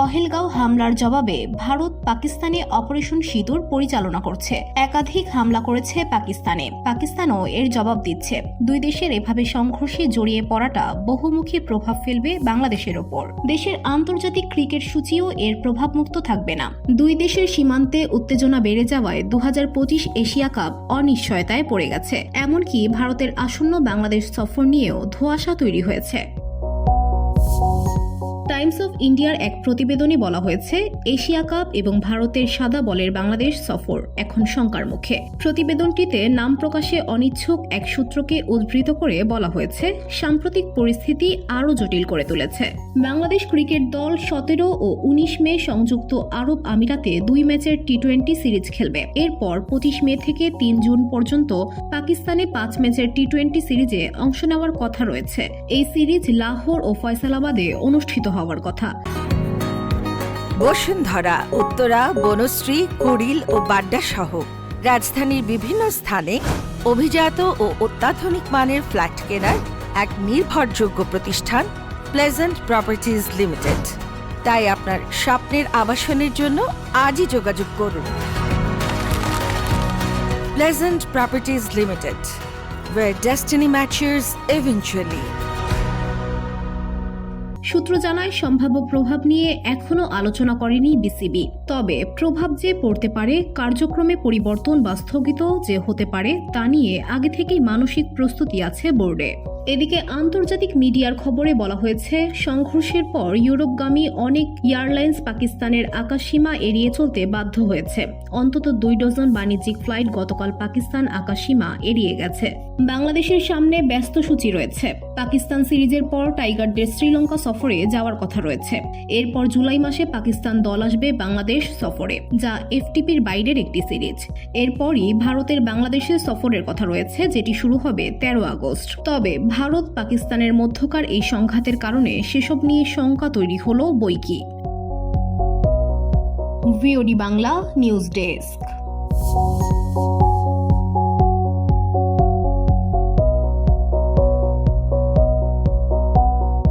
পহেলগাঁও হামলার জবাবে ভারত পাকিস্তানে অপারেশন সিঁদুর পরিচালনা করছে। একাধিক হামলা করেছে পাকিস্তানও এর জবাব দিচ্ছে। দুই দেশের এভাবে সংঘর্ষে জড়িয়ে পড়াটা বহুমুখী প্রভাব ফেলবে বাংলাদেশের ওপর। দেশের আন্তর্জাতিক ক্রিকেট সূচিও এর প্রভাবমুক্ত থাকবে না। দুই দেশের সীমান্তে উত্তেজনা বেড়ে যাওয়ায় 2025 এশিয়া কাপ অনিশ্চয়তায় পড়ে গেছে। এমনকি ভারতের আসন্ন বাংলাদেশ সফর নিয়েও ধোঁয়াশা তৈরি হয়েছে। টাইমস অফ ইন্ডিয়ার এক প্রতিবেদনে বলা হয়েছে, এশিয়া কাপ এবং ভারতের সাদা বলের বাংলাদেশ সফর এখন শঙ্কার মুখে। প্রতিবেদনটিতে নাম প্রকাশে অনিচ্ছুক এক সূত্রকে উদ্ধৃত করে বলা হয়েছে, সাম্প্রতিক পরিস্থিতি আরও জটিল করে তুলেছে। বাংলাদেশ ক্রিকেট দল 17 ও 19 মে সংযুক্ত আরব আমিরাতে 2 ম্যাচের টি-20 সিরিজ খেলবে। এরপর 25 মে থেকে 3 জুন পর্যন্ত পাকিস্তানে 5 ম্যাচের টি-20 সিরিজে অংশ নেওয়ার কথা রয়েছে। এই সিরিজ লাহোর ও ফয়সালাবাদে অনুষ্ঠিত হওয়ার কথা। বসুন্ধরা, উত্তরা, বনশ্রী, কুড়িল ও বাড্ডা সহ রাজধানীর বিভিন্ন স্থানে অভিজাত ও অত্যাধুনিক মানের ফ্ল্যাট কেনার এক নির্ভরযোগ্য প্রতিষ্ঠান প্লেজেন্ট প্রপার্টিজ লিমিটেড। তাই আপনার স্বপ্নের আবাসনের জন্য আজই যোগাযোগ করুন। Pleasant properties limited, where destiny matches eventually. সূত্র জানায়, সম্ভাব্য প্রভাব নিয়ে এখনো আলোচনা করেনি বিসিবি। তবে প্রভাব যে পড়তে পারে, কার্যক্রমে পরিবর্তন বা স্থগিত যে হতে পারে, তা নিয়ে আগে থেকেই মানসিক প্রস্তুতি আছে বোর্ডে। এদিকে আন্তর্জাতিক মিডিয়ার খবরে বলা হয়েছে, সংঘর্ষের পর ইউরোপগামী অনেক এয়ারলাইন্স পাকিস্তানের আকাশসীমা এড়িয়ে চলতে বাধ্য হয়েছে। অন্তত 2 ডজন বাণিজ্যিক ফ্লাইট গতকাল পাকিস্তান আকাশসীমা এড়িয়ে গেছে। বাংলাদেশের সামনে ব্যস্ত সূচি রয়েছে। পাকিস্তান সিরিজের পর টাইগারদের শ্রীলঙ্কা সফরে যাওয়ার কথা রয়েছে। এরপর জুলাই মাসে পাকিস্তান দল আসবে বাংলাদেশ সফরে, যা এফটিপির বাইরের একটি সিরিজ। এরপরই ভারতের বাংলাদেশের সফরের কথা রয়েছে, যেটি শুরু হবে 13 আগস্ট। তবে ভারত পাকিস্তানের মধ্যকার এই সংঘাতের কারণে সেসব নিয়ে শঙ্কা তৈরি হলো বৈকি। VOD Bangla news desk.